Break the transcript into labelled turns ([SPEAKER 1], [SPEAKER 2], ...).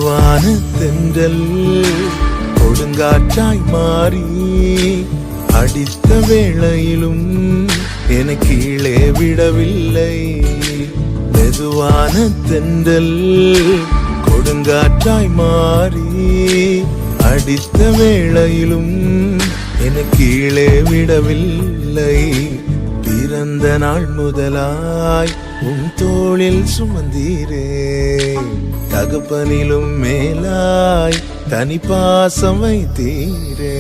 [SPEAKER 1] மெதுவான தென்றல் கொடுங்காற்றாய் மாறி அடித்த வேளையிலும் என கீழே விடவில்லை. மெதுவான தென்றல் கொடுங்காற்றாய் மாறி அடித்த வேளையிலும் என கீழே விடவில்லை. பிறந்த நாள் முதலாய் உன் தோளில் சுமந்தீரே, தகப்பனிலும் மேலாய் தனி பாசம் வைத்தீரே.